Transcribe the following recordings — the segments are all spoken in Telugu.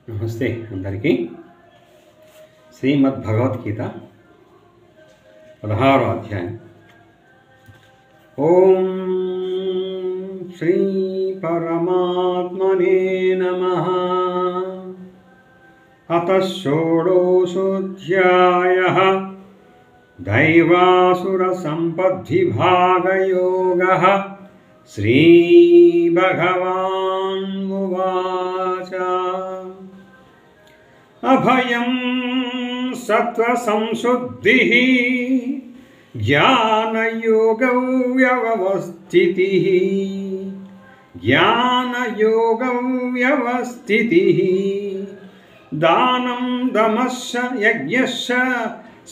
నమస్తే అందరికీ. శ్రీమద్ భగవద్గీత 16వ అధ్యాయం. ఓం శ్రీ పరమాత్మనే నమః. అత షోడశోऽధ్యాయః. దైవాసుర సంపద్విభాగయోగః. శ్రీ భగవాన్ ఉవాచ. అభయం సత్వసంశుద్ధిః జ్ఞానయోగో వ్యవస్థితిః. దానం దమశ్చ యజ్ఞశ్చ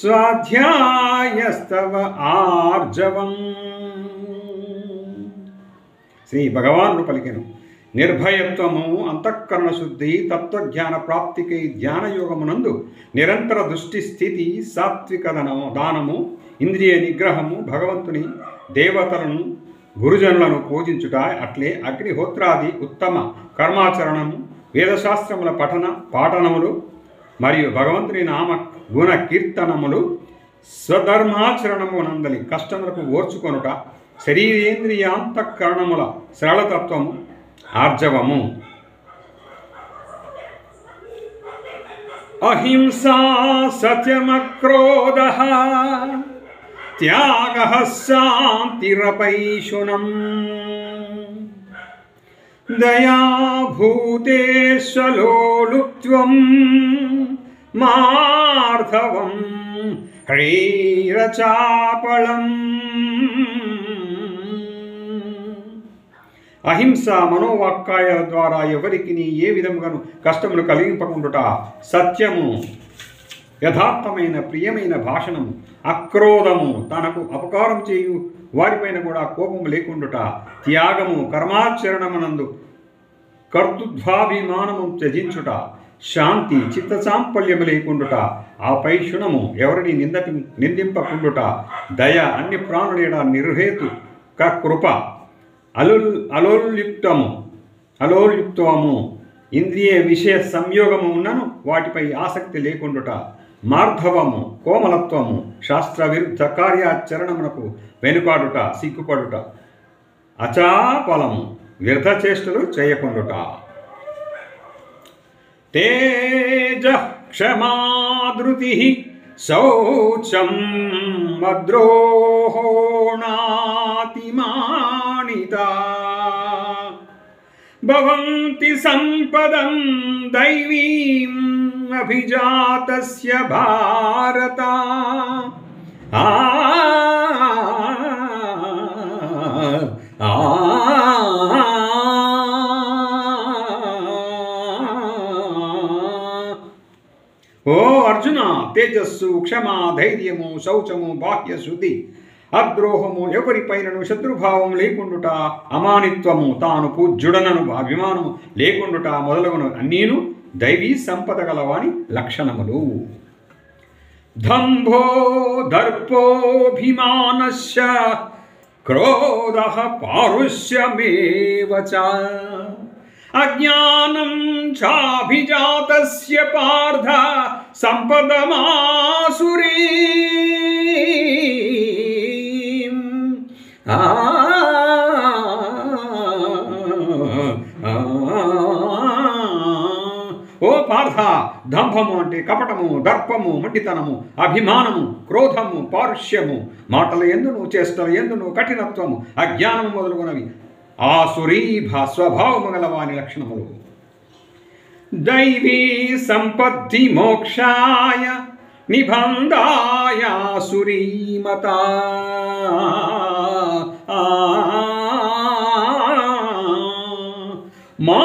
స్వాధ్యాయస్తవ ఆర్జవం. శ్రీ భగవానుడు పలికెను. నిర్భయత్వము, అంతఃకరణ శుద్ధి, తత్వజ్ఞాన ప్రాప్తికై ధ్యానయోగమునందు నిరంతర దృష్టి స్థితి, సాత్విక దానము, ఇంద్రియ నిగ్రహము, భగవంతుని, దేవతలను, గురుజనులను పూజించుట, అట్లే అగ్నిహోత్రాది ఉత్తమ కర్మాచరణము, వేదశాస్త్రముల పాఠనములు మరియు భగవంతుని నామ గుణ కీర్తనములు, స్వధర్మాచరణమునందలి కష్టములకు ఓర్చుకొనుట, శరీరేంద్రియాంతఃకరణముల సరళతత్వము, ఆర్జవము. అహింసా సత్యమక్రోధః త్యాగః శాంతిరపైశునం. దయా భూతేష్వలోలుప్త్వం మార్ధవం హ్రీరచాపళం. అహింస మనోవాక్కాయాల ద్వారా ఎవరికి ఏ విధముగాను కష్టములు కలిగింపకుండుట, సత్యము, యథార్థమైన ప్రియమైన భాషణము, అక్రోధము, తనకు అపకారం చేయు వారిపైన కూడా కోపము లేకుండుట, త్యాగము, కర్మాచరణమునందు కర్తృత్వాభిమానము త్యజించుట, శాంతి, చిత్తచాంపల్యము లేకుండుట, ఆపైశునము, ఎవరిని నిందింపకుండుట, దయ, అన్ని ప్రాణులేడ నిర్హేతు కృప, అలోల్యుక్తము, ఇంద్రియ విషయ సంయోగము ఉన్నను వాటిపై ఆసక్తి లేకుండుట, మార్ధవము, కోమలత్వము, శాస్త్ర విరుద్ధ కార్యాచరణమునకు వెనుకాడుట, సిగ్గుపడుట, అచాపలము, వ్యర్థ చేష్టలు చేయకుండుట. తేజ క్షమాధృతి శౌచం మద్రోహోణాతిమానితా భవంతి సంపదం దైవీం అభిజాతస్య భారత. ఓ అర్జున, తేజస్సు, క్షమ, ధైర్యము, శౌచము, బాహ్య శుద్ధి, అద్రోహము, ఎవరిపైనను శత్రుభావం లేకుండుట, అమానిత్వము, తాను పూజ్యుడనను అభిమానము లేకుండుట మొదలగును అన్నీను దైవీ సంపద గలవాని లక్షణములు. దంభో దర్పోభిమానశ్చ క్రోధః పారుష్యమేవ చ. అజ్ఞానం చాభిజాతస్య పార్థ సంపదమాసురీం. ఓ పార్థ, దంభము అంటే కపటము, దర్పము, మండితనము, అభిమానము, క్రోధము, పారుష్యము, మాటల ఎందును, చేష్టల ఎందును కఠినత్వము, అజ్ఞానము మొదలుగునవి ఆసురీభ స్వభావము గలవాని లక్షణములు. దైవీ సంపత్తి మోక్షాయ నిబంధాయ సురీమత. మా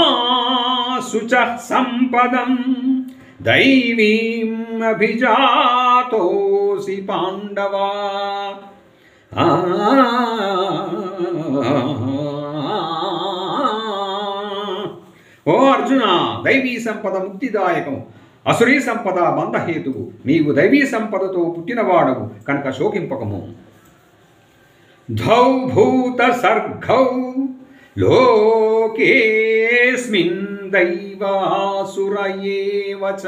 శుచ సంపదం దైవీం అభిజాతోసి పాండవా. ఓ అర్జున, దైవీ సంపద ముక్తిదాయకము, అసురీ సంపద బంధహేతువు. నీవు దైవీ సంపదతో పుట్టినవాడవు కనుక శోకింపకము. ధౌ భూత సర్గౌ లోకేస్మిన్ దైవాసుర ఏవ చ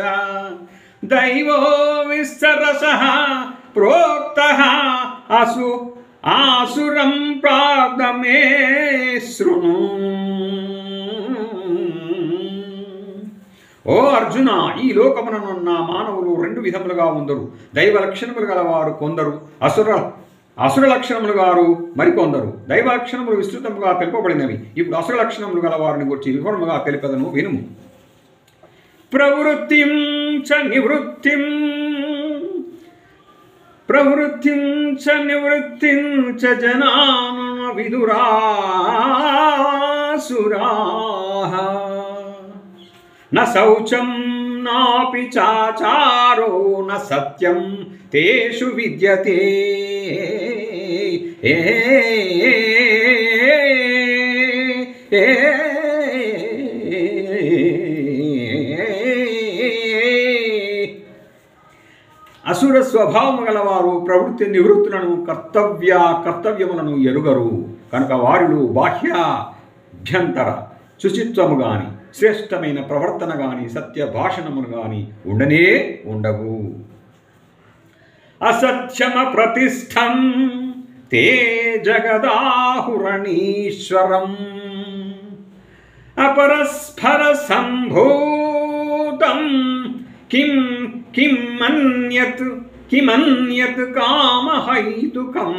దైవో విస్తరసః ప్రోక్తః ఆసురం ప్రాగ్ధమే శృణు. ఓ అర్జున, ఈ లోకముననున్న మానవులు రెండు విధములుగా ఉందరు. దైవ లక్షణములు గలవారు కొందరు, అసుర లక్షణములు గారు మరికొందరు. దైవ లక్షణములు విస్తృతముగా తెలుపబడినవి. ఇప్పుడు అసుర లక్షణములు గలవారిని గురించి వివరముగా తెలిపదను, వినుము. ప్రవృత్తిం చ నివృత్తిం చ జనాన విదురాసురాః న శౌచం నాపి చాచారో న సత్యం తేషు విద్యతే. అసుర స్వభావము గలవారు ప్రవృత్తి నివృత్తులను కర్తవ్యములను ఎరుగరు. కనుక వారిలో బాహ్యాభ్యంతర శుచిత్వము గాని శ్రేష్టమైన ప్రవర్తన గాని సత్య భాషణములు గాని ఉండనే ఉండవు. అసత్యమ ప్రతిష్టం తే జగదాహురణీశ్వరం అపరస్పర సంభూతం కిమన్యత్ కామహైతుకం.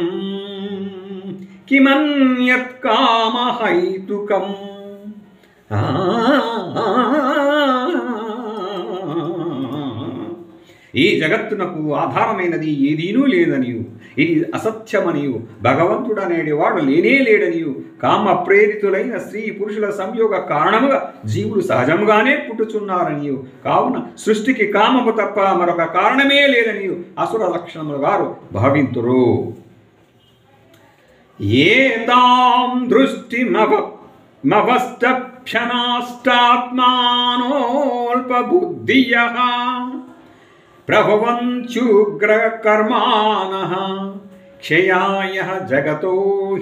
ఈ జగత్తునకు ఆధారమైనది ఏదీనూ లేదనియు, ఇది అసత్యమనియు, భగవంతుడనేవాడు లేనే లేడనియు, కామ ప్రేరితులైన స్త్రీ పురుషుల సంయోగ కారణముగా జీవులు సహజముగానే పుట్టుచున్నారనియు, కావున సృష్టికి కామము తప్ప మరొక కారణమే లేదనియు అసుర లక్షణములు గారు భావింతురు. ఏతాం దృష్టిమవష్టభ్యనాష్టాత్మానోల్పబుద్ధియః ప్రభవంత్యుగ్రకర్మాణః క్షయాయ జగతో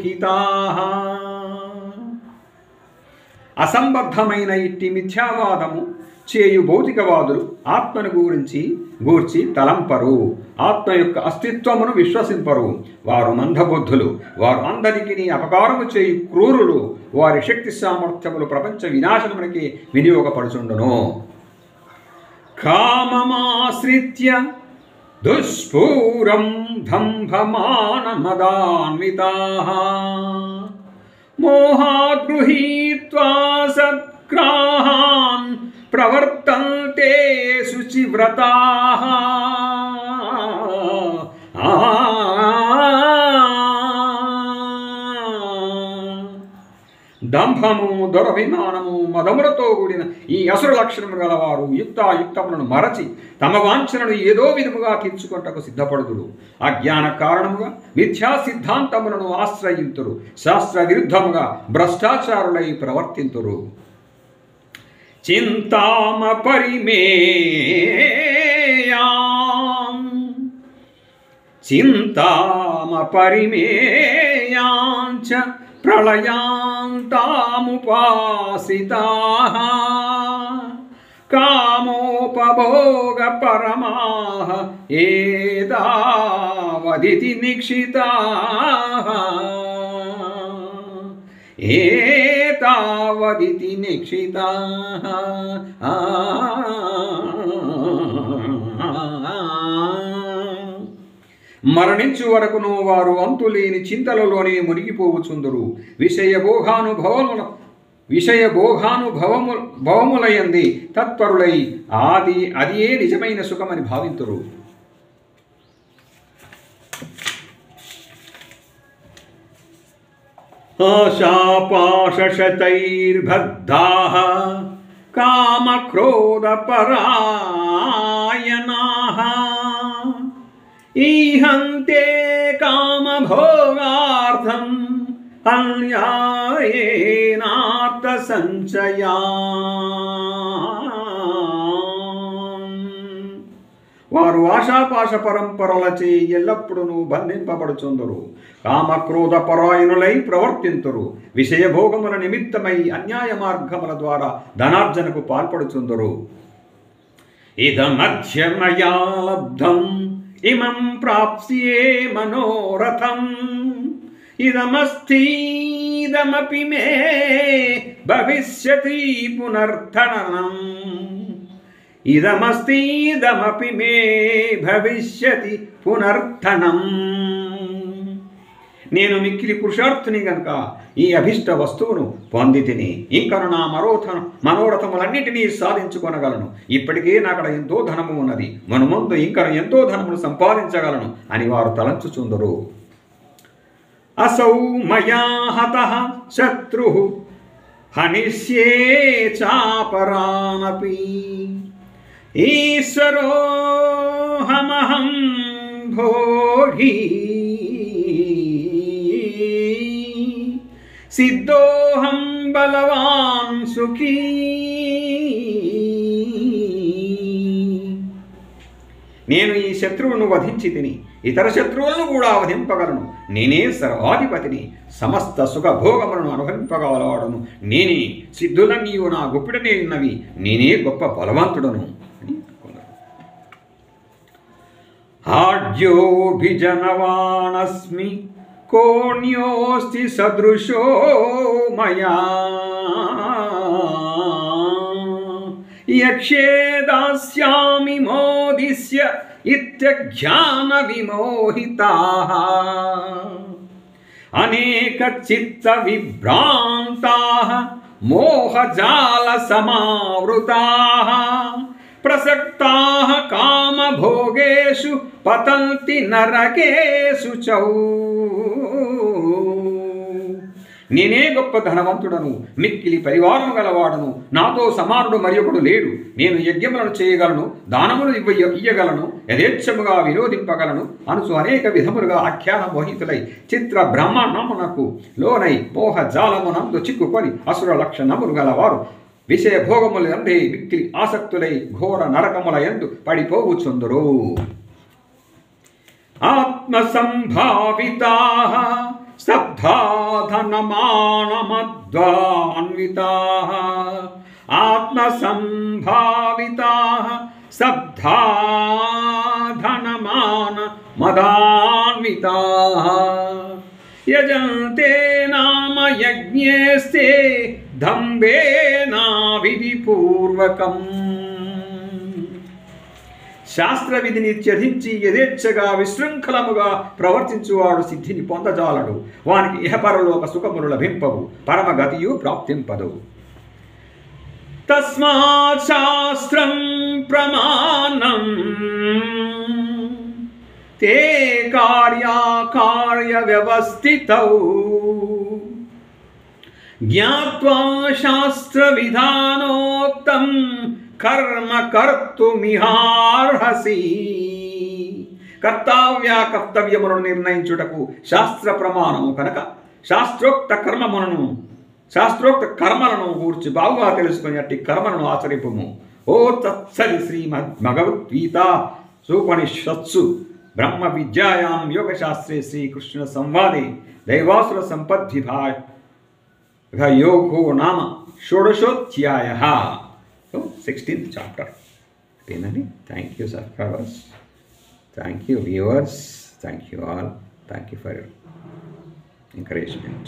హితాః. అసంబద్ధమైన ఇట్టి మిథ్యావాదము చేయు భౌతికవాదులు ఆత్మను గూర్చి తలంపరు, ఆత్మ యొక్క అస్తిత్వమును విశ్వసింపరు. వారు మందబుద్ధులు, వారు అందరికీ అపకారము చేయు క్రూరులు. వారి శక్తి సామర్థ్యములు ప్రపంచ వినాశనమునికి వినియోగపడుచుండును. కామమాశ్రిత్య దుష్పూరం దంభమానమదాన్వితాః మోహాత్ గృహీత్వా సద్గ్రాహాన్ ప్రవర్తంతే శుచివ్రతాః. దంభము, దురభిమానము, మదములతో కూడిన ఈ అసుర లక్షణములు గలవారు యుక్తాయుక్తములను మరచి తమ వాంఛనను ఏదో విధముగా తీర్చుకొంటకు సిద్ధపడుదురు. అజ్ఞాన కారణముగా మిథ్యా సిద్ధాంతములను ఆశ్రయింతురు. శాస్త్ర విరుద్ధముగా భ్రష్టాచారులై ప్రవర్తింతురు. చింతామపరిమేయాంచ ప్రళయాంతాముపాసితాః కామోపభోగపరమాః ఏతావదితి నిక్షితాః. ఏతావదితి నిక్షితాః. మరణించు వరకును వారు అంతులేని చింతలలోనే మునిగిపోవుచుందురు. విషయభోగానుభవములయంది తత్పరులై అదియే నిజమైన సుఖమని భావింతురు. ఆశాపాశశతైర్బద్ధాః కామక్రోధపరాయణాః ఈహంతే కామభోగార్థం అన్యాయేనార్థసంచయాన్. వారు తమరు ఆశాపాశ పరంపరలచే ఎల్లప్పుడూ బంధింపబడుచుందరు. కామక్రోధ పరాయణులై ప్రవర్తింతురు. విషయభోగముల నిమిత్తమై అన్యాయ మార్గముల ద్వారా ధనార్జనకు పాల్పడుచుందరు. ఇదమధ్య మయా లబ్ధం ఇమం ప్రాప్స్యే మనోరథం ఇదమస్తిదమపి మే భవిష్యతి పునర్థనం ఇదమస్తిదమపి మే భవిష్యతి పునర్థనం. నేను మిక్కిలి పురుషార్థుని గనుక ఈ అభిష్ట వస్తువును పొంది తిని ఇంకను నా మనోరథములన్నిటినీ సాధించుకొనగలను. ఇప్పటికే నాకడ ఎంతో ధనము ఉన్నది, మునుముందు ఇంకను ఎంతో ధనమును సంపాదించగలను అని వారు తలంచుచుందరు. అసౌ మయా హతః శత్రుః హనిష్యే చాపరానపి ఈశ్వరోహమహం భోగి సిద్ధోహం బలవాన్ సుఖీ. నేను ఈ శత్రువును వధించి తిని ఇతర శత్రువులను కూడా వధింపగలను. నేనే సర్వాధిపతిని, సమస్త సుఖభోగములను అనుభవింపగలవాడును. నేనే, సిద్ధులన్నీ నా గుప్పిడనే ఉన్నవి, నేనే గొప్ప బలవంతుడను అని అనుకున్నారు. ఆడ్యోభిజనవానస్మి కోణ్యోస్తి సదృశో మయా యక్షే దాస్యామి మోదిస్య ఇత్యజ్ఞాన విమోహితాః అనేక చిత్త విభ్రాంతాః మోహజాల సమావృతాః ప్రసక్తాః కామభోగేషు పతంతి నరకేషు చౌ. నేనే గొప్ప ధనవంతుడను, మిక్కిలి పరివారము గలవాడను, నాతో సమానుడు మరియొకడు లేడు. నేను యజ్ఞములను చేయగలను, దానములు ఇయ్యగలను, యథేచ్ఛముగా వినోదింపగలను అనుచు అనేక విధములుగా ఆఖ్యాన మోహితులై చిత్ర బ్రహ్మాండమునకు లోనై మోహజాలమునందు చిక్కుకొని అసుర లక్షణములు గలవారు విషయభోగములు అందే మిక్కిలి ఆసక్తులై ఘోర నరకముల యందు పడిపోవుచుందురు. ఆత్మసంభావితాః స్తబ్ధాధనమానమద్వాన్వితాః ఆత్మసంభావితాః స్తబ్ధాధనమాన మదాన్వితాః యజంతే నామ యజ్ఞేస్తే దంభేనా విధిపూర్వకం. శాస్త్ర విధిని త్యజించి యథేచ్ఛగా విశృంఖలముగా ప్రవర్తించువాడు సిద్ధిని పొందజాలడు. వానికి ఇహపరలోక సుఖములు లభింపవు, పరమగతియు ప్రాప్తింపదు. తస్మాత్ శాస్త్రం ప్రమాణం తే కార్యాకార్య వ్యవస్థితౌ జ్ఞాత్వా శాస్త్ర విధానోక్తం కర్మ కర్తుమిహార్హసి. కర్తవ్య కర్తవ్యములను నిర్ణయించుటకు శాస్త్ర ప్రమాణము కనుక శాస్త్రోక్త కర్మలను గూర్చి బాగుగా తెలుసుకుని అట్టి కర్మలను ఆచరింపుము. ఓ తత్సరి శ్రీమద్భగవద్గీత సూపనిషత్సు బ్రహ్మ విద్యాయాం యోగశాస్త్రే శ్రీకృష్ణ సంవాదే దైవాసుర సంపద్విభాగ యోగో నామ షోడశోధ్యాయః. 16th chapter. Thank you, sir. Thank you, viewers. Thank you all. Thank you for your encouragement.